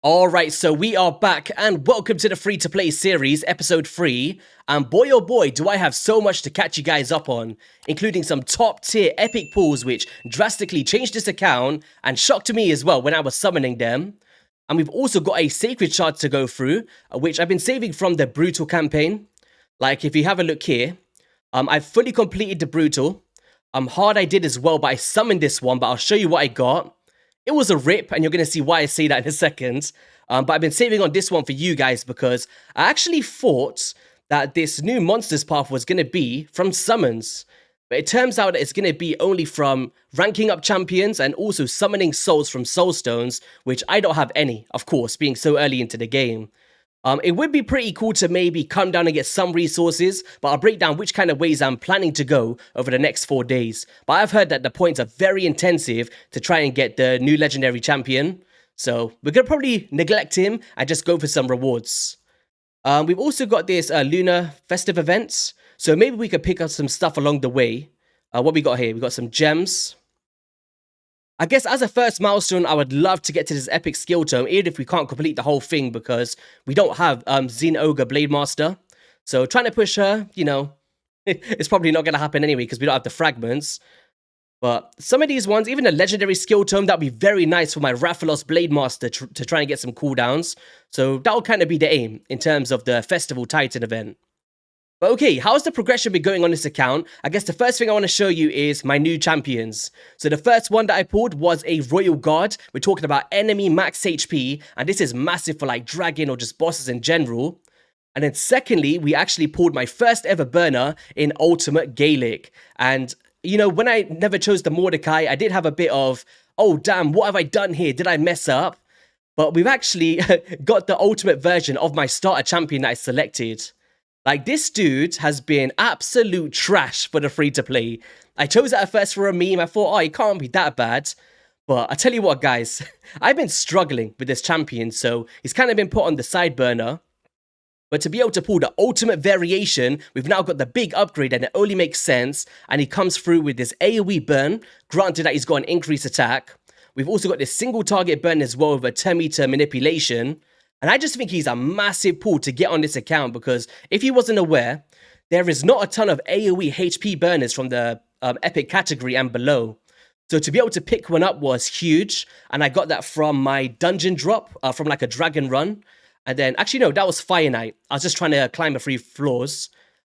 Alright, so we are back and welcome to the free-to-play series, episode 3. And boy oh boy, do I have so much to catch you guys up on, including some top-tier epic pulls which drastically changed this account and shocked me as well when I was summoning them. And we've also got a sacred shard to go through, which I've been saving from the brutal campaign. Like, if you have a look here, I've fully completed the brutal. Hard I did as well, but I summoned this one, but I'll show you what I got. It was a rip, and you're going to see why I say that in a second. But I've been saving on this one for you guys because I actually thought that this new monsters path was going to be from summons. But it turns out that it's going to be only from ranking up champions and also summoning souls from soul stones, which I don't have any, of course, being so early into the game. It would be pretty cool to maybe come down and get some resources, but I'll break down which kind of ways I'm planning to go over the next 4 days. But I've heard that the points are very intensive to try and get the new legendary champion. So we're going to probably neglect him and just go for some rewards. We've also got this lunar festive event. So maybe we could pick up some stuff along the way. What we got here? We got some gems. I guess as a first milestone, I would love to get to this epic skill tome, even if we can't complete the whole thing because we don't have Xin Ogre Blade Master. So trying to push her, you know, it's probably not going to happen anyway because we don't have the fragments. But some of these ones, even a legendary skill tome, that would be very nice for my Rathalos Blade Master to try and get some cooldowns. So that'll kind of be the aim in terms of the Festival Titan event. But okay, how's the progression been going on this account? I guess the first thing I want to show you is my new champions. So the first one that I pulled was a Royal Guard. We're talking about enemy max HP, and this is massive for like dragon or just bosses in general. And then secondly, we actually pulled my first ever burner in Ultimate Gaelic. And you know, when I never chose the Mordecai, I did have a bit of, oh damn, what have I done here? Did I mess up? But we've actually got the ultimate version of my starter champion that I selected. Like, this dude has been absolute trash for the free-to-play. I chose it at first for a meme. I thought, oh, it can't be that bad. But I tell you what, guys, I've been struggling with this champion, so he's kind of been put on the side burner. But to be able to pull the ultimate variation, we've now got the big upgrade, and it only makes sense. And he comes through with this AoE burn, granted that he's got an increased attack. We've also got this single target burn as well with a 10-meter manipulation. And I just think he's a massive pull to get on this account because if you wasn't aware, there is not a ton of AoE HP burners from the epic category and below. So to be able to pick one up was huge. And I got that from my dungeon drop from like a dragon run. And then, actually no, that was Fire Knight. I was just trying to climb a few floors.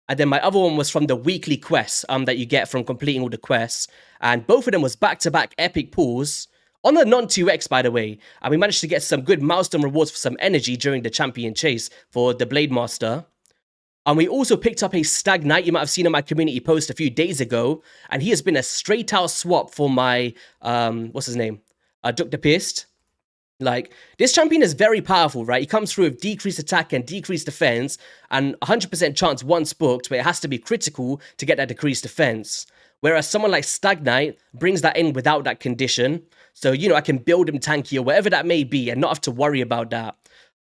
And then my other one was from the weekly quests that you get from completing all the quests. And both of them was back-to-back epic pulls. On the non-2x, by the way, and we managed to get some good milestone rewards for some energy during the champion chase for the Blade Master. And we also picked up a Stag Knight. You might have seen on my community post a few days ago. And he has been a straight-out swap for my, what's his name? Dr. Pierced. Like, this champion is very powerful, right? He comes through with decreased attack and decreased defense, and 100% chance once booked, but it has to be critical to get that decreased defense. Whereas someone like Stag Knight brings that in without that condition. So, you know, I can build him tanky or whatever that may be and not have to worry about that.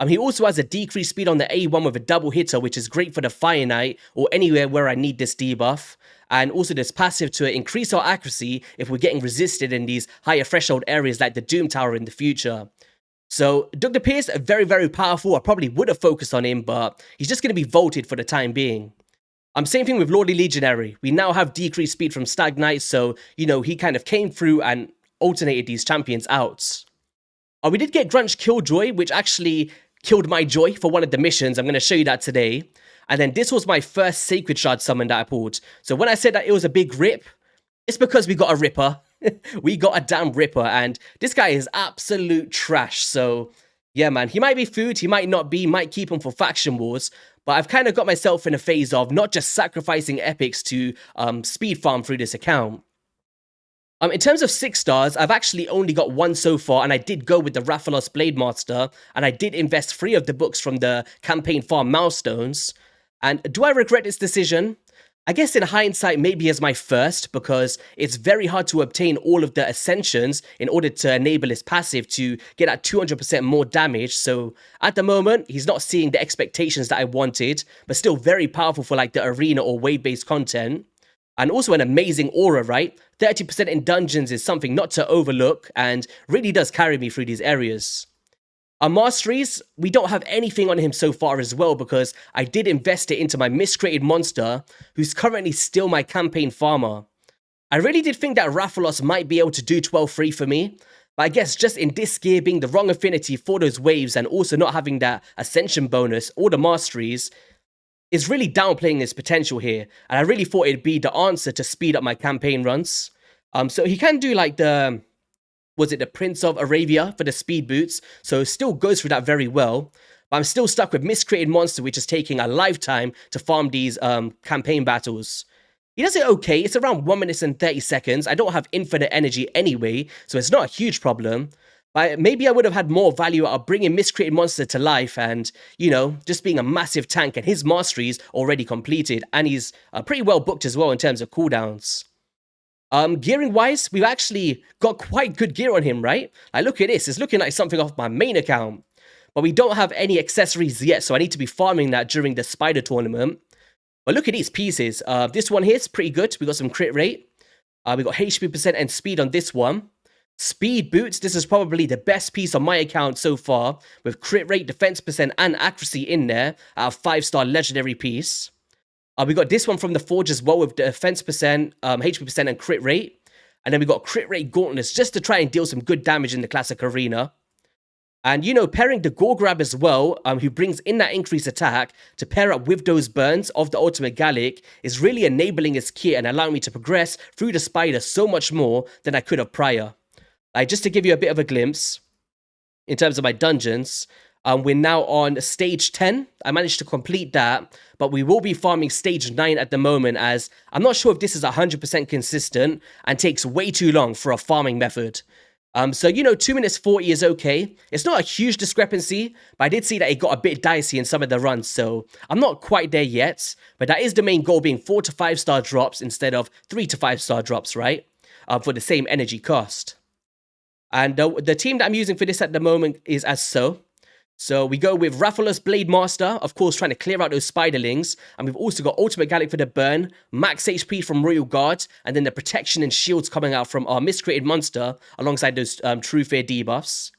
He also has a decreased speed on the A1 with a double hitter, which is great for the Fire Knight or anywhere where I need this debuff. And also this passive to increase our accuracy if we're getting resisted in these higher threshold areas like the Doom Tower in the future. So, Dr. Pierce, very, very powerful. I probably would have focused on him, but he's just going to be vaulted for the time being. Same thing with Lordly Legionary. We now have decreased speed from Stag Knight, so, you know, he kind of came through and alternated these champions out. We did get Grunch Killjoy, which actually killed my joy for one of the missions. I'm going to show you that today. And then this was my first Sacred Shard summon that I pulled. So when I said that it was a big rip, it's because we got a ripper. We got a damn ripper, and this guy is absolute trash. So yeah, man, he might be food, he might not be, might keep him for faction wars. But I've kind of got myself in a phase of not just sacrificing epics to speed farm through this account. In terms of 6 stars, I've actually only got 1 so far, and I did go with the Rathalos Blade Master, and I did invest 3 of the books from the campaign farm milestones. And do I regret this decision? I guess in hindsight, maybe as my first, because it's very hard to obtain all of the Ascensions in order to enable his passive to get at 200% more damage. So at the moment, he's not seeing the expectations that I wanted, but still very powerful for like the arena or wave-based content. And also an amazing aura, right? 30% in dungeons is something not to overlook and really does carry me through these areas. Our masteries, we don't have anything on him so far as well because I did invest it into my miscreated monster, who's currently still my campaign farmer. I really did think that Rathalos might be able to do 12-3 for me, but I guess just in this gear being the wrong affinity for those waves and also not having that ascension bonus or the masteries is really downplaying his potential here. And I really thought it'd be the answer to speed up my campaign runs. So he can do like the Prince of Arabia for the speed boots, so still goes through that very well. But I'm still stuck with Miscreated Monster, which is taking a lifetime to farm these campaign battles. He does it okay, it's around 1 minute and 30 seconds. I don't have infinite energy anyway, so it's not a huge problem. But maybe I would have had more value out of bringing Miscreated Monster to life and, you know, just being a massive tank, and his mastery's already completed, and he's pretty well booked as well in terms of cooldowns. Gearing wise, we've actually got quite good gear on him, right? Like, look at this, it's looking like something off my main account. But we don't have any accessories yet, so I need to be farming that during the spider tournament. But look at these pieces. This one here is pretty good. We got some crit rate. We got HP percent and speed on this one. Speed boots, this is probably the best piece on my account so far, with crit rate, defense percent, and accuracy in there. Our 5-star legendary piece. We got this one from the Forge as well with defense percent, HP percent, and crit rate. And then we got crit rate gauntlets just to try and deal some good damage in the classic arena. And, you know, pairing the Gore Grab as well, who brings in that increased attack to pair up with those burns of the Ultimate Gallic, is really enabling his kit and allowing me to progress through the spider so much more than I could have prior. Like, just to give you a bit of a glimpse, in terms of my dungeons, we're now on stage 10. I managed to complete that, but we will be farming stage 9 at the moment, as I'm not sure if this is 100% consistent and takes way too long for a farming method. So, you know, 2 minutes 40 is okay. It's not a huge discrepancy, but I did see that it got a bit dicey in some of the runs, so I'm not quite there yet. But that is the main goal, being 4 to 5 star drops instead of 3 to 5 star drops, right? For the same energy cost. And the team that I'm using for this at the moment is as so. So we go with Rathalos Blade Master, of course, trying to clear out those spiderlings. And we've also got Ultimate Gallic for the burn, max HP from Royal Guard, and then the protection and shields coming out from our Miscreated Monster, alongside those True Fear debuffs.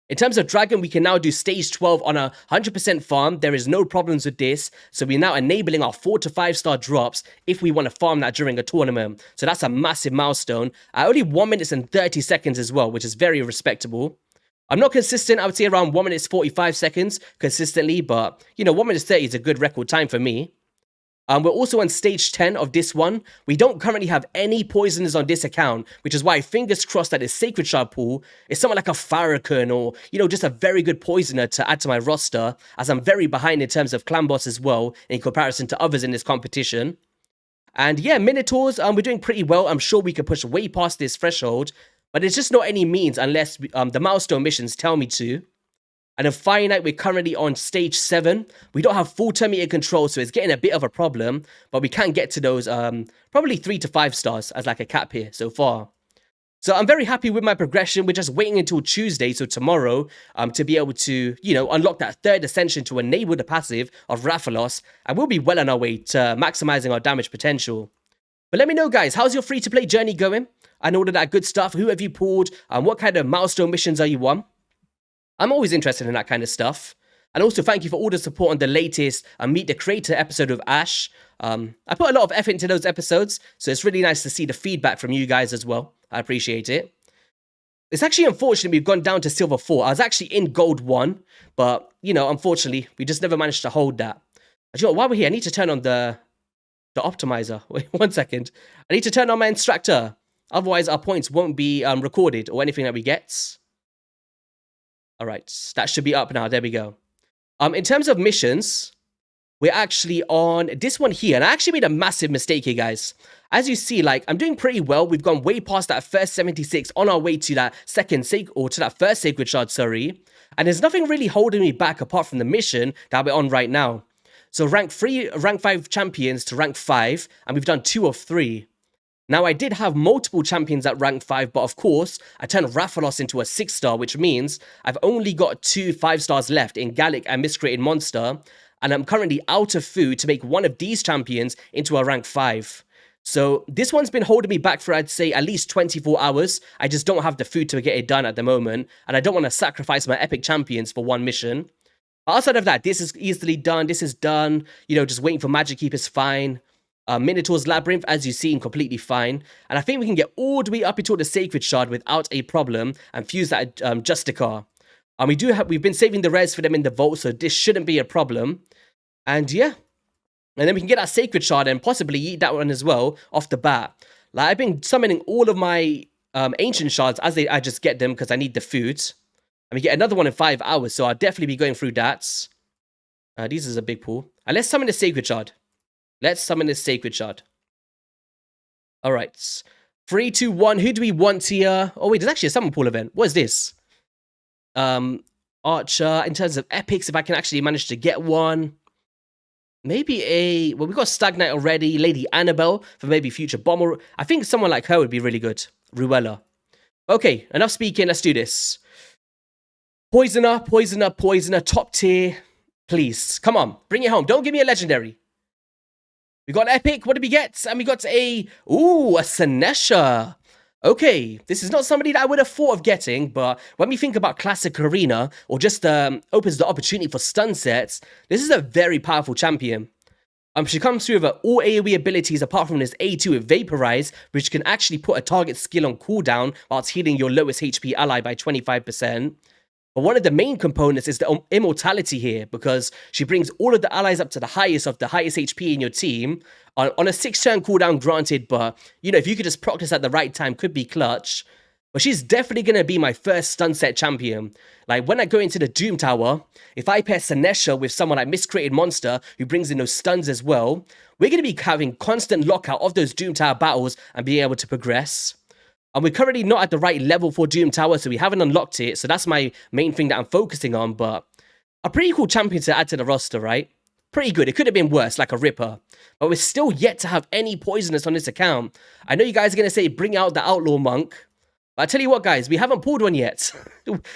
In terms of Dragon, we can now do stage 12 on a 100% farm. There is no problems with this. So we're now enabling our 4 to 5 star drops if we want to farm that during a tournament. So that's a massive milestone. Only 1 minute and 30 seconds as well, which is very respectable. I'm not consistent, I would say around 1 minute 45 seconds consistently, but, you know, 1 minute 30 is a good record time for me. We're also on stage 10 of this one. We don't currently have any poisoners on this account, which is why fingers crossed that this Sacred Shard pool is someone like a Farrakhan or, you know, just a very good poisoner to add to my roster, as I'm very behind in terms of clan boss as well in comparison to others in this competition. And yeah, Minotaurs, we're doing pretty well. I'm sure we could push way past this threshold, but it's just not any means unless the milestone missions tell me to. And then Finite, we're currently on stage 7. We don't have full turn meter control, so it's getting a bit of a problem, but we can get to those probably 3 to 5 stars as like a cap here so far. So I'm very happy with my progression. We're just waiting until Tuesday, so tomorrow, to be able to, you know, unlock that 3rd ascension to enable the passive of Rathalos, and we'll be well on our way to maximizing our damage potential. But let me know, guys, how's your free-to-play journey going? And all of that good stuff. Who have you pulled? And what kind of milestone missions are you on? I'm always interested in that kind of stuff. And also, thank you for all the support on the latest Meet the Creator episode of Ash. I put a lot of effort into those episodes, so it's really nice to see the feedback from you guys as well. I appreciate it. It's actually unfortunate we've gone down to Silver 4. I was actually in Gold 1, but, you know, unfortunately, we just never managed to hold that. You know, while we're here, I need to turn on the optimizer. Wait, 1 second. I need to turn on my instructor. Otherwise, our points won't be recorded or anything that we get. All right, that should be up now. There we go. In terms of missions, we're actually on this one here. And I actually made a massive mistake here, guys. As you see, like, I'm doing pretty well. We've gone way past that first 76 on our way to that first Sacred Shard, sorry. And there's nothing really holding me back apart from the mission that we're on right now. So rank 5 champions to rank 5, and we've done 2 of 3. Now, I did have multiple champions at rank 5, but of course, I turned Rathalos into a 6-star, which means I've only got 2 5-stars left in Gallic and Miscreated Monster, and I'm currently out of food to make one of these champions into a rank 5. So this one's been holding me back for, I'd say, at least 24 hours. I just don't have the food to get it done at the moment, and I don't want to sacrifice my epic champions for one mission. Outside of that, this is easily done. This is done. You know, just waiting for Magic Keep is fine. Minotaur's Labyrinth, as you see, completely fine. And I think we can get all the way up into the Sacred Shard without a problem and fuse that Justicar. We've been saving the res for them in the vault, so this shouldn't be a problem. And yeah. And then we can get that Sacred Shard and possibly eat that one as well off the bat. Like, I've been summoning all of my Ancient Shards as I just get them because I need the food. And we get another one in 5 hours, so I'll definitely be going through that. This is a big pool. And let's summon the Sacred Shard. Let's summon this Sacred Shard. All right. 3, 2, 1. Who do we want here? Oh, wait, there's actually a summon pool event. What is this? Archer. In terms of epics, if I can actually manage to get one. Maybe well, we got Stagnite already. Lady Annabelle for maybe future bomber. I think someone like her would be really good. Ruella. Okay, enough speaking. Let's do this. Poisoner, Poisoner, Poisoner. Top tier. Please, come on. Bring it home. Don't give me a legendary. We got epic. What did we get? And we got a Senesha. Okay, this is not somebody that I would have thought of getting, but when we think about Classic Arena, or just opens the opportunity for stun sets, this is a very powerful champion. She comes through with all AoE abilities apart from this A2 with Vaporize, which can actually put a target skill on cooldown whilst healing your lowest HP ally by 25%. But one of the main components is the immortality here, because she brings all of the allies up to the highest of the highest HP in your team on a 6-turn cooldown, granted, but, you know, if you could just proc this at the right time, could be clutch. But she's definitely going to be my first stun set champion. Like, when I go into the Doom Tower, if I pair Senesha with someone like Miscreated Monster, who brings in those stuns as well, we're going to be having constant lockout of those Doom Tower battles and being able to progress. And we're currently not at the right level for Doom Tower, so we haven't unlocked it. So that's my main thing that I'm focusing on. But a pretty cool champion to add to the roster, right? Pretty good. It could have been worse, like a Ripper. But we're still yet to have any poisonous on this account. I know you guys are going to say, bring out the Outlaw Monk. But I tell you what, guys, we haven't pulled one yet.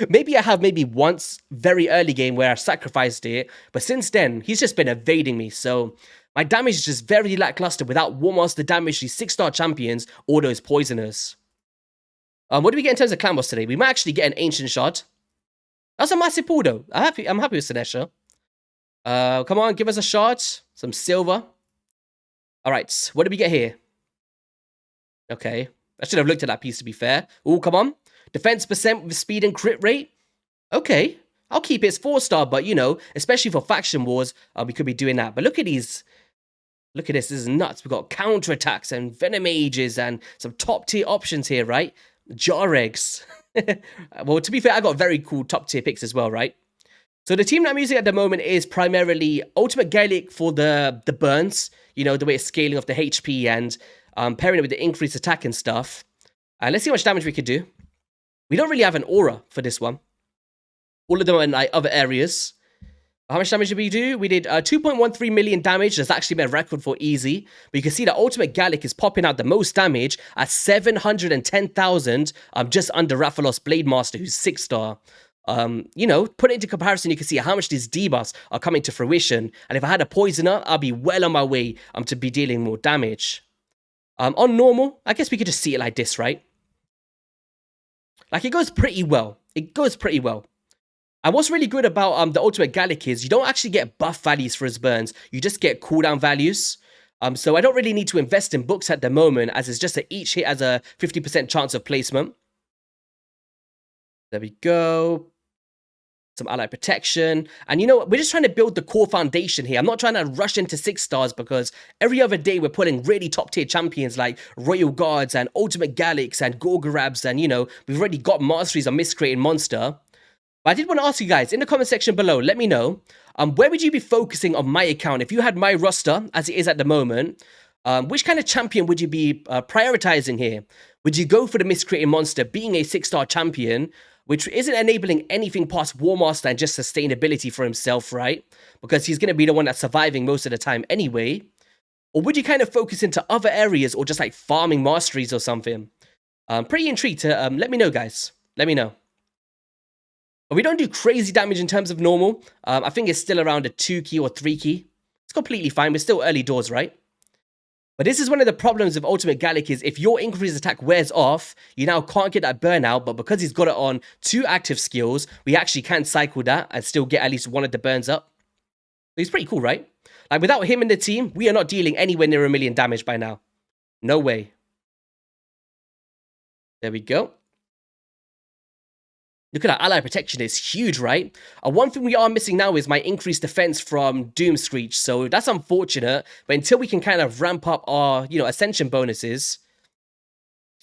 Maybe I have once, very early game, where I sacrificed it. But since then, he's just been evading me. So my damage is just very lackluster without War Master damage these 6-star champions or those poisoners. What do we get in terms of clan boss today? We might actually get an Ancient Shard. That's a massive pool, though. I'm happy with Senesha. Come on, give us a shard. Some silver. All right, what do we get here? Okay. I should have looked at that piece, to be fair. Oh, come on. Defense percent with speed and crit rate. Okay. I'll keep it as 4-star, but, you know, especially for faction wars, we could be doing that. But look at these. Look at this. This is nuts. We've got counterattacks and venom ages and some top-tier options here, right? Jar eggs. Well, to be fair, I got very cool top-tier picks as well, right? So the team that I'm using at the moment is primarily Ultimate Gaelic for the burns. You know, the way it's scaling off the HP and pairing it with the increased attack and stuff. Let's see how much damage we could do. We don't really have an aura for this one. All of them are in like other areas. How much damage did we do? We did 2.13 million damage. That's actually been a record for easy. But you can see that Ultimate Gaelic is popping out the most damage at 710,000, just under Rathalos Blademaster, who's 6-star. You know, put it into comparison, you can see how much these debuffs are coming to fruition. And if I had a Poisoner, I'll be well on my way to be dealing more damage. On normal, I guess we could just see it like this, right? Like, it goes pretty well. It goes pretty well. And what's really good about the Ultimate Gaelic is you don't actually get buff values for his burns. You just get cooldown values. So I don't really need to invest in books at the moment, as it's just that each hit has a 50% chance of placement. There we go. Some ally protection. And you know what? We're just trying to build the core foundation here. I'm not trying to rush into 6 stars because every other day we're putting really top tier champions like Royal Guards and Ultimate Gaelics and Gorgorabs. And, you know, we've already got masteries on Miscreated Monster. But I did want to ask you guys in the comment section below, let me know, where would you be focusing on my account? If you had my roster, as it is at the moment, which kind of champion would you be prioritizing here? Would you go for the Miscreated Monster being a 6-star champion, which isn't enabling anything past War Master and just sustainability for himself, right? Because he's going to be the one that's surviving most of the time anyway. Or would you kind of focus into other areas or just like farming masteries or something? Pretty intrigued to let me know, guys. Let me know. But we don't do crazy damage in terms of normal. I think it's still around a 2 key or 3 key. It's completely fine. We're still early doors, right? But this is one of the problems with Ultimate Gallic is if your increased attack wears off, you now can't get that burnout, but because he's got it on 2 active skills, we actually can cycle that and still get at least one of the burns up. So he's pretty cool, right? Like, without him in the team, we are not dealing anywhere near 1 million damage by now. No way. There we go. Look at that, ally protection is huge, right? One thing we are missing now is my increased defense from Doom Screech, so that's unfortunate. But until we can kind of ramp up our, ascension bonuses,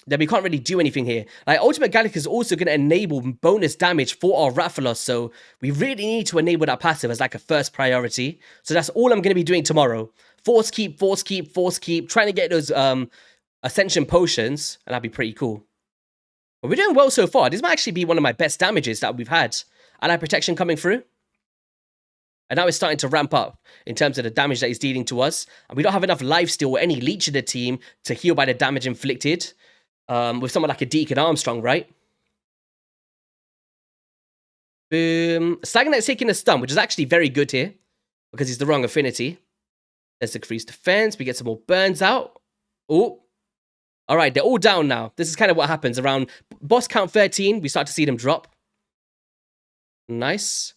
then we can't really do anything here. Like, Ultimate Gallic is also going to enable bonus damage for our Rathalos, so we really need to enable that passive as like a first priority. So that's all I'm going to be doing tomorrow. Force keep, force keep, force keep, trying to get those ascension potions, and that'd be pretty cool. But we're doing well so far. This might actually be one of my best damages that we've had. Ally protection coming through. And now it's starting to ramp up in terms of the damage that he's dealing to us. And we don't have enough lifesteal or any leech in the team to heal by the damage inflicted. With someone like a Deacon Armstrong, right? Boom. Stagnite's taking a stun, which is actually very good here. Because he's the wrong affinity. Let's increase defense. We get some more burns out. Oh. All right, they're all down now. This is kind of what happens. Around boss count 13, we start to see them drop. Nice.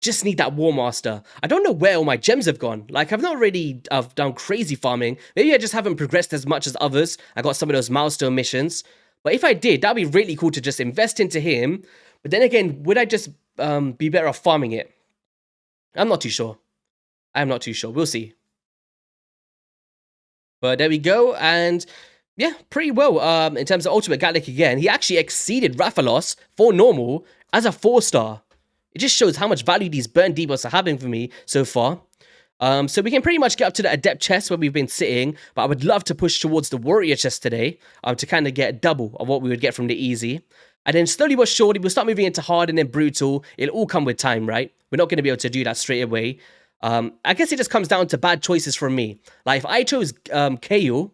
Just need that War Master. I don't know where all my gems have gone. Like, I've not really done crazy farming. Maybe I just haven't progressed as much as others. I got some of those milestone missions. But if I did, that'd be really cool to just invest into him. But then again, would I just be better off farming it? I'm not too sure. I'm not too sure. We'll see. But there we go. And yeah, pretty well. In terms of Ultimate Gallic again, he actually exceeded Rathalos for normal as a 4-star. It just shows how much value these burn debuffs are having for me so far. So we can pretty much get up to the Adept chest where we've been sitting, but I would love to push towards the Warrior chest today to kind of get double of what we would get from the easy. And then slowly but surely, we'll start moving into hard and then brutal. It'll all come with time, right? We're not going to be able to do that straight away. I guess it just comes down to bad choices from me. Like, if I chose Kayle,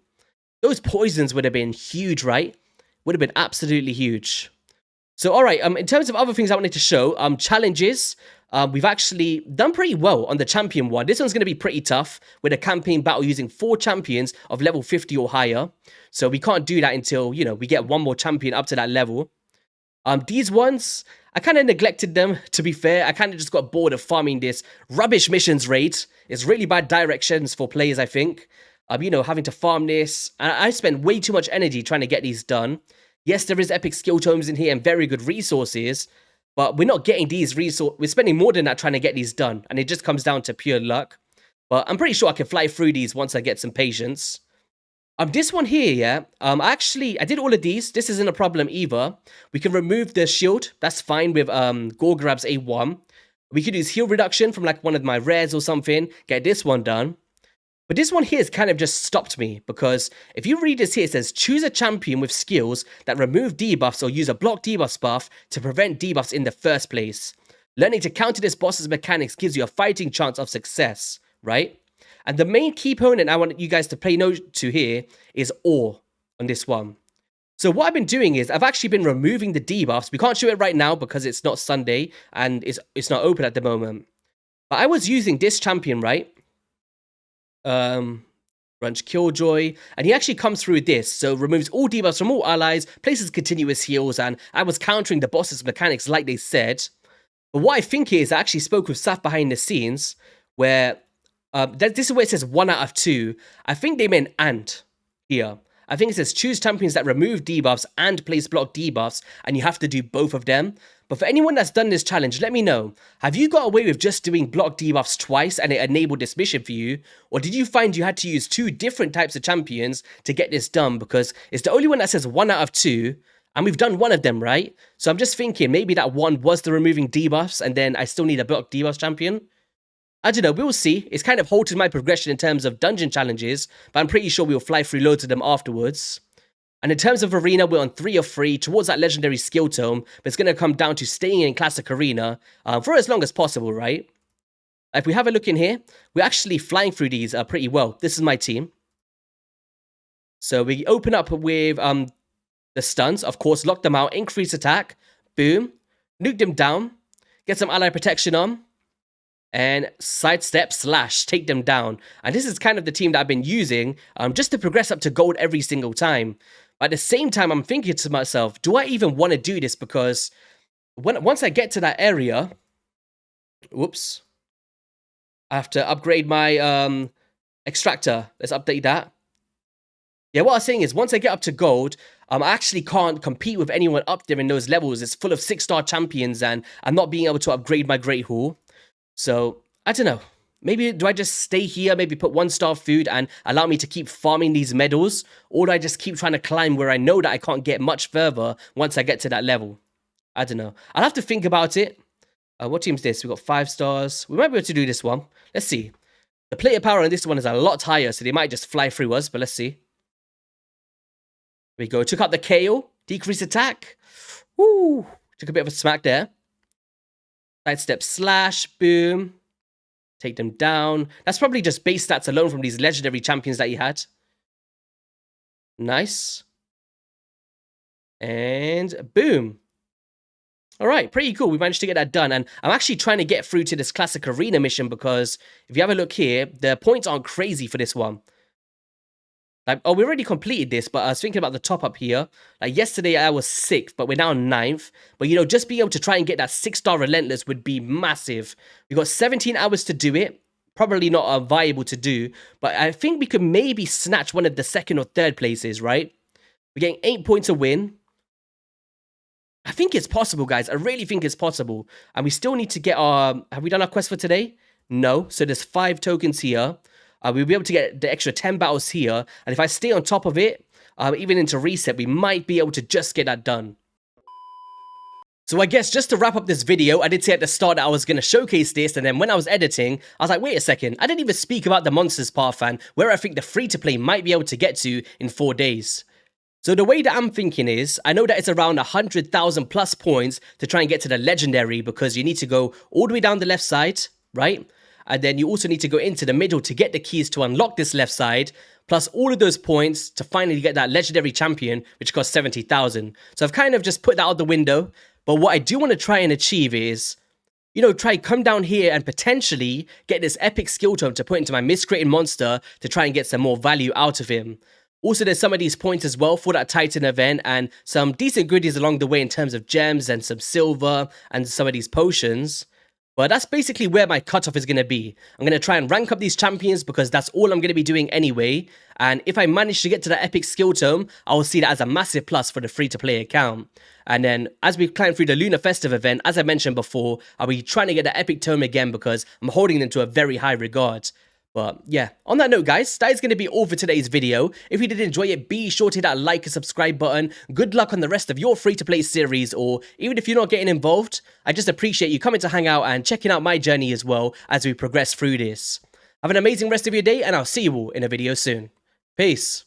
those poisons would have been huge, right? Would have been absolutely huge. So, all right, in terms of other things I wanted to show, challenges, we've actually done pretty well on the champion one. This one's going to be pretty tough with a campaign battle using 4 champions of level 50 or higher. So we can't do that until, we get one more champion up to that level. These ones, I kind of neglected them, to be fair. I kind of just got bored of farming this rubbish missions rate. It's really bad directions for players, I think. Having to farm this. And I spend way too much energy trying to get these done. Yes, there is epic skill tomes in here and very good resources, but we're not getting these resources. We're spending more than that trying to get these done, and it just comes down to pure luck. But I'm pretty sure I can fly through these once I get some patience. This one here, yeah, I did all of these. This isn't a problem either. We can remove the shield. That's fine with Gorgrab's A1. We could use heal reduction from like one of my rares or something. Get this one done. But this one here has kind of just stopped me, because if you read this here, it says choose a champion with skills that remove debuffs or use a block debuffs buff to prevent debuffs in the first place. Learning to counter this boss's mechanics gives you a fighting chance of success, right? And the main key opponent I want you guys to pay note to here is Ore on this one. So what I've been doing is I've actually been removing the debuffs. We can't show it right now because it's not Sunday and it's not open at the moment. But I was using this champion, right? Brunch Killjoy, and he actually comes through with this, so removes all debuffs from all allies, places continuous heals, and I was countering the boss's mechanics like they said. But what I think is I actually spoke with Saf behind the scenes, where this is where it says 1 out of 2. I think they meant and here. I think it says choose champions that remove debuffs and place block debuffs, and you have to do both of them. But for anyone that's done this challenge, let me know. Have you got away with just doing block debuffs twice and it enabled this mission for you? Or did you find you had to use 2 different types of champions to get this done? Because it's the only one that says 1 out of 2, and we've done one of them, right? So I'm just thinking maybe that one was the removing debuffs, and then I still need a block debuffs champion. I don't know, we'll see. It's kind of halted my progression in terms of dungeon challenges, but I'm pretty sure we'll fly through loads of them afterwards. And in terms of arena, we're on 3 of 3 towards that legendary skill tome, but it's going to come down to staying in classic arena for as long as possible, right? If we have a look in here, we're actually flying through these pretty well. This is my team. So we open up with the stuns, of course, lock them out, increase attack, boom, nuke them down, get some ally protection on. and sidestep slash, take them down. And this is kind of the team that I've been using just to progress up to gold every single time. But at the same time, I'm thinking to myself, do I even want to do this? Because once I get to that area, whoops, I have to upgrade my extractor. Let's update that. Yeah, what I was saying is once I get up to gold, I actually can't compete with anyone up there in those levels. It's full of 6-star champions and I'm not being able to upgrade my Great Hall. So, I don't know. Maybe do I just stay here, maybe put 1-star food and allow me to keep farming these medals? Or do I just keep trying to climb where I know that I can't get much further once I get to that level? I don't know. I'll have to think about it. What team's this? We've got 5 stars. We might be able to do this one. Let's see. The player power on this one is a lot higher, so they might just fly through us, but let's see. There we go. Took out the KO. Decrease attack. Woo. Took a bit of a smack there. Sidestep slash. Boom. Take them down. That's probably just base stats alone from these legendary champions that he had. Nice. And boom. All right, pretty cool. We managed to get that done. And I'm actually trying to get through to this classic arena mission because if you have a look here, the points aren't crazy for this one. Like, oh, we already completed this, but I was thinking about the top up here. Like yesterday I was 6th, but we're now 9th. But you know, just being able to try and get that 6-star relentless would be massive. We got 17 hours to do it. Probably not viable to do, but I think we could maybe snatch one of the 2nd or 3rd places, right? We're getting 8 points a win. I think it's possible, guys. I really think it's possible. And we still need to get our... Have we done our quest for today? No. So there's 5 tokens here. We'll be able to get the extra 10 battles here. And if I stay on top of it, even into reset, we might be able to just get that done. So I guess just to wrap up this video, I did say at the start that I was going to showcase this. And then when I was editing, I was like, wait a second. I didn't even speak about the monsters path and where I think the free-to-play might be able to get to in 4 days. So the way that I'm thinking is, I know that it's around 100,000 plus points to try and get to the legendary because you need to go all the way down the left side, right? And then you also need to go into the middle to get the keys to unlock this left side, plus all of those points to finally get that legendary champion, which costs 70,000. So I've kind of just put that out the window. But what I do want to try and achieve is, you know, try come down here and potentially get this epic skill tome to put into my miscreated monster to try and get some more value out of him. Also, there's some of these points as well for that Titan event and some decent goodies along the way in terms of gems and some silver and some of these potions. But that's basically where my cutoff is going to be. I'm going to try and rank up these champions because that's all I'm going to be doing anyway. And if I manage to get to that epic skill tome, I will see that as a massive plus for the free-to-play account. And then as we climb through the Lunar Festive event, as I mentioned before, I'll be trying to get the epic tome again because I'm holding them to a very high regard. But yeah, on that note, guys, that is going to be all for today's video. If you did enjoy it, be sure to hit that like and subscribe button. Good luck on the rest of your free-to-play series, or even if you're not getting involved, I just appreciate you coming to hang out and checking out my journey as well as we progress through this. Have an amazing rest of your day, and I'll see you all in a video soon. Peace.